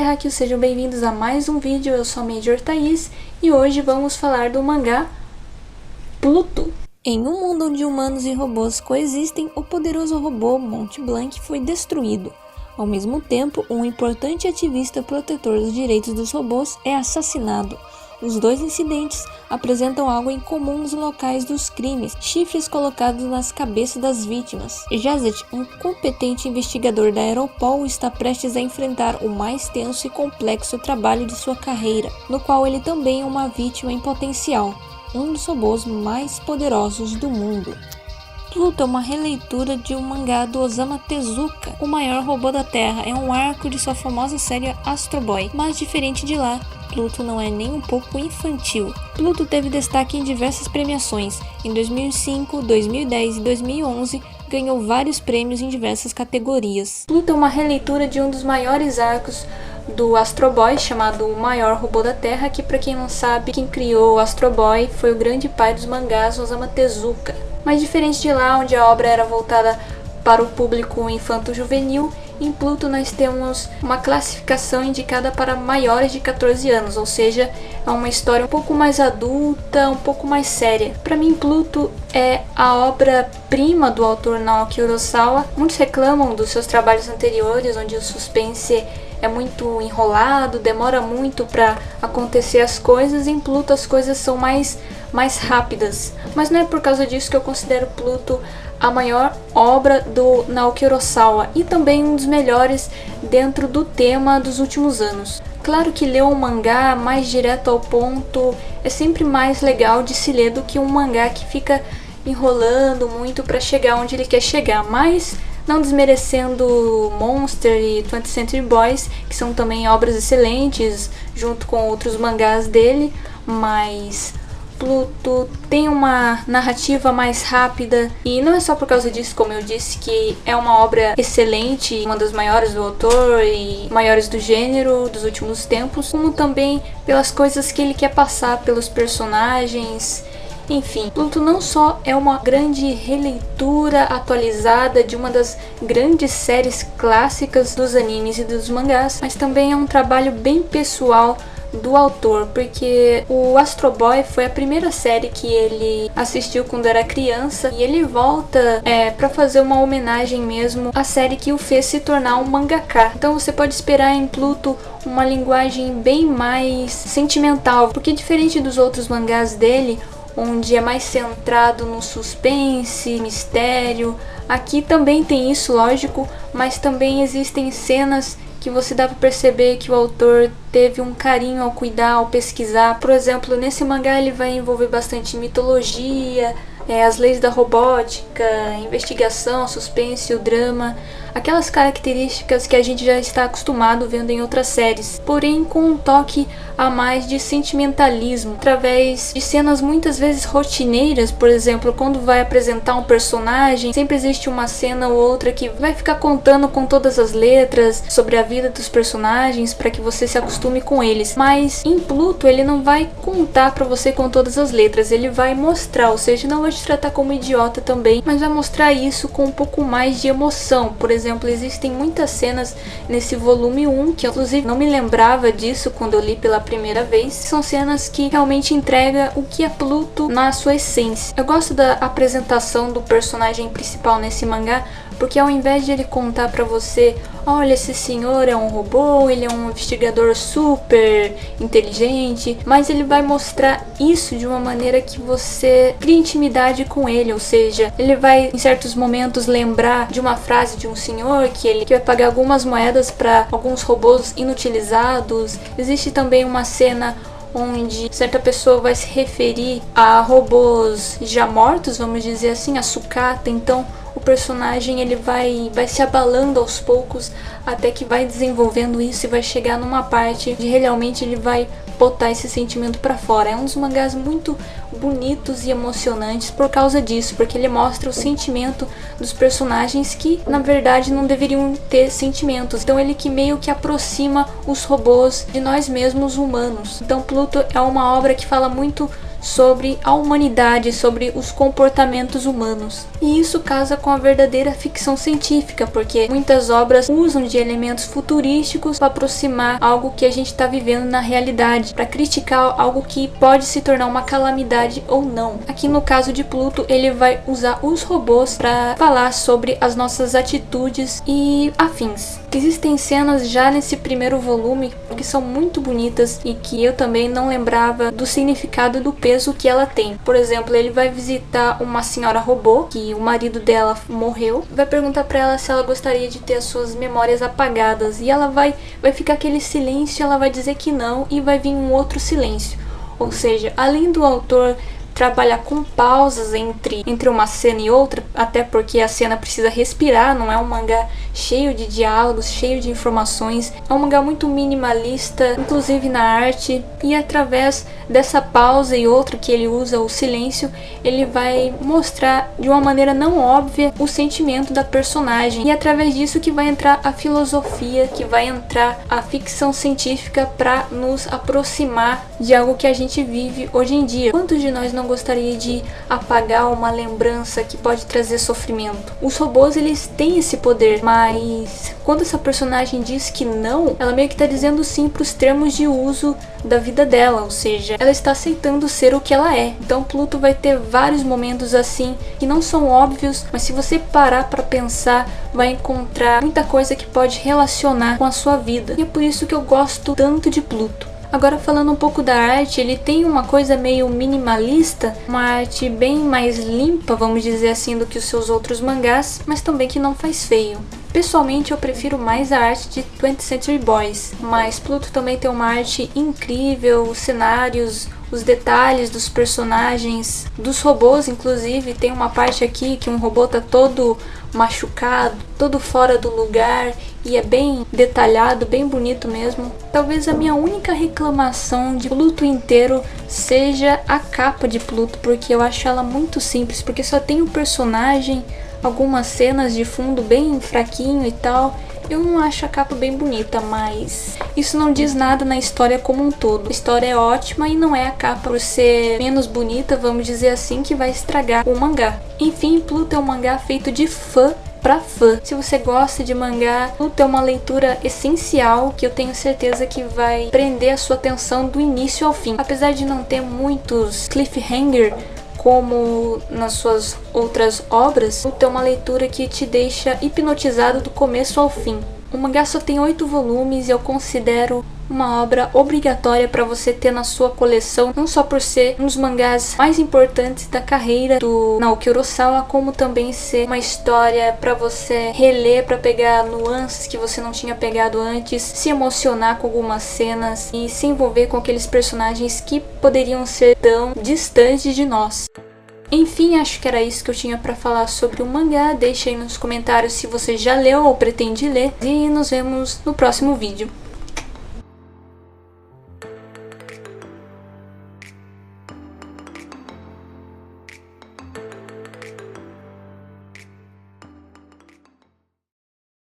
Terráqueos, sejam bem-vindos a mais um vídeo. Eu sou a Major Thaís e hoje vamos falar do mangá Pluto. Em um mundo onde humanos e robôs coexistem, o poderoso robô Mont Blanc foi destruído. Ao mesmo tempo, um importante ativista protetor dos direitos dos robôs é assassinado. Os dois incidentes apresentam algo em comum nos locais dos crimes: chifres colocados nas cabeças das vítimas. Jazet, um competente investigador da Europol, está prestes a enfrentar o mais tenso e complexo trabalho de sua carreira, no qual ele também é uma vítima em potencial, um dos robôs mais poderosos do mundo. Pluto é uma releitura de um mangá do Osamu Tezuka, o maior robô da Terra. É um arco de sua famosa série Astro Boy, mas diferente de lá, Pluto não é nem um pouco infantil. Pluto teve destaque em diversas premiações. Em 2005, 2010 e 2011, ganhou vários prêmios em diversas categorias. Pluto é uma releitura de um dos maiores arcos do Astro Boy, chamado O Maior Robô da Terra, que, para quem não sabe, quem criou o Astro Boy foi o grande pai dos mangás, Osamu Tezuka. Mas diferente de lá, onde a obra era voltada para o público infanto-juvenil, em Pluto nós temos uma classificação indicada para maiores de 14 anos, ou seja, é uma história um pouco mais adulta, um pouco mais séria. Para mim, Pluto é a obra-prima do autor Naoki Urasawa. Muitos reclamam dos seus trabalhos anteriores, onde o suspense é muito enrolado, demora muito para acontecer as coisas. Em Pluto as coisas são mais rápidas, mas não é por causa disso que eu considero Pluto a maior obra do Naoki Urasawa e também um dos melhores dentro do tema dos últimos anos. Claro que ler um mangá mais direto ao ponto é sempre mais legal de se ler do que um mangá que fica enrolando muito para chegar onde ele quer chegar, mas não desmerecendo Monster e 20th Century Boys, que são também obras excelentes junto com outros mangás dele, mas Pluto tem uma narrativa mais rápida e não é só por causa disso, como eu disse, que é uma obra excelente, uma das maiores do autor e maiores do gênero dos últimos tempos, como também pelas coisas que ele quer passar, pelos personagens. Enfim, Pluto não só é uma grande releitura atualizada de uma das grandes séries clássicas dos animes e dos mangás, mas também é um trabalho bem pessoal do autor, porque o Astro Boy foi a primeira série que ele assistiu quando era criança e ele volta para fazer uma homenagem mesmo à série que o fez se tornar um mangaka. Então você pode esperar em Pluto uma linguagem bem mais sentimental, porque diferente dos outros mangás dele, onde é mais centrado no suspense, mistério, aqui também tem isso, lógico, mas também existem cenas que você dá para perceber que o autor teve um carinho ao cuidar, ao pesquisar. Por exemplo, nesse mangá ele vai envolver bastante mitologia, as leis da robótica, investigação, suspense, o drama, aquelas características que a gente já está acostumado vendo em outras séries, porém com um toque a mais de sentimentalismo, através de cenas muitas vezes rotineiras. Por exemplo, quando vai apresentar um personagem, sempre existe uma cena ou outra que vai ficar contando com todas as letras sobre a vida dos personagens para que você se acostume com eles. Mas em Pluto ele não vai contar para você com todas as letras, ele vai mostrar, ou seja, não vai te tratar como idiota também, mas vai mostrar isso com um pouco mais de emoção. Por exemplo, existem muitas cenas nesse volume 1, que eu, inclusive, não me lembrava disso quando eu li pela primeira vez. São cenas que realmente entregam o que é Pluto na sua essência. Eu gosto da apresentação do personagem principal nesse mangá, porque ao invés de ele contar pra você, olha, esse senhor é um robô, ele é um investigador super inteligente, mas ele vai mostrar isso de uma maneira que você cria intimidade com ele, ou seja, ele vai em certos momentos lembrar de uma frase de um senhor que vai pagar algumas moedas para alguns robôs inutilizados. Existe também uma cena onde certa pessoa vai se referir a robôs já mortos, vamos dizer assim, a sucata. Então o personagem ele vai se abalando aos poucos até que vai desenvolvendo isso e vai chegar numa parte de realmente ele vai botar esse sentimento pra fora. É um dos mangás muito bonitos e emocionantes por causa disso, porque ele mostra o sentimento dos personagens que na verdade não deveriam ter sentimentos. Então ele que meio que aproxima os robôs de nós mesmos humanos. Então Pluto é uma obra que fala muito sobre a humanidade, sobre os comportamentos humanos. E isso casa com a verdadeira ficção científica, porque muitas obras usam de elementos futurísticos para aproximar algo que a gente está vivendo na realidade, para criticar algo que pode se tornar uma calamidade ou não. Aqui no caso de Pluto, ele vai usar os robôs para falar sobre as nossas atitudes e afins. Existem cenas já nesse primeiro volume que são muito bonitas e que eu também não lembrava do significado e do peso que ela tem. Por exemplo, ele vai visitar uma senhora robô, que o marido dela morreu, vai perguntar para ela se ela gostaria de ter as suas memórias apagadas, e ela vai ficar aquele silêncio, ela vai dizer que não, e vai vir um outro silêncio. Ou seja, além do autor trabalhar com pausas entre uma cena e outra, até porque a cena precisa respirar, não é um mangá cheio de diálogos, cheio de informações, é um mangá muito minimalista, inclusive na arte, e através dessa pausa e outra que ele usa, o silêncio, ele vai mostrar de uma maneira não óbvia o sentimento da personagem, e é através disso que vai entrar a filosofia, que vai entrar a ficção científica para nos aproximar de algo que a gente vive hoje em dia. Quantos de nós não gostaria de apagar uma lembrança que pode trazer sofrimento? Os robôs, eles têm esse poder, mas quando essa personagem diz que não, ela meio que está dizendo sim para os termos de uso da vida dela, ou seja, ela está aceitando ser o que ela é. Então Pluto vai ter vários momentos assim que não são óbvios, mas se você parar para pensar, vai encontrar muita coisa que pode relacionar com a sua vida. E é por isso que eu gosto tanto de Pluto. Agora, falando um pouco da arte, ele tem uma coisa meio minimalista, uma arte bem mais limpa, vamos dizer assim, do que os seus outros mangás, mas também que não faz feio. Pessoalmente, eu prefiro mais a arte de 20th Century Boys, mas Pluto também tem uma arte incrível, os cenários, os detalhes dos personagens, dos robôs, inclusive. Tem uma parte aqui que um robô tá todo machucado, todo fora do lugar, e é bem detalhado, bem bonito mesmo. Talvez a minha única reclamação de Pluto inteiro seja a capa de Pluto, porque eu acho ela muito simples, porque só tem o personagem, algumas cenas de fundo bem fraquinho e tal. Eu não acho a capa bem bonita, mas isso não diz nada na história como um todo. A história é ótima e não é a capa por ser menos bonita, vamos dizer assim, que vai estragar o mangá. Enfim, Pluto é um mangá feito de fã pra fã. Se você gosta de mangá, Pluto é uma leitura essencial que eu tenho certeza que vai prender a sua atenção do início ao fim. Apesar de não ter muitos cliffhanger como nas suas outras obras, Pluto é uma leitura que te deixa hipnotizado do começo ao fim. O mangá só tem 8 volumes e eu considero uma obra obrigatória para você ter na sua coleção, não só por ser um dos mangás mais importantes da carreira do Naoki Urasawa, como também ser uma história para você reler, para pegar nuances que você não tinha pegado antes, se emocionar com algumas cenas e se envolver com aqueles personagens que poderiam ser tão distantes de nós. Enfim, acho que era isso que eu tinha para falar sobre o mangá. Deixe aí nos comentários se você já leu ou pretende ler, e nos vemos no próximo vídeo.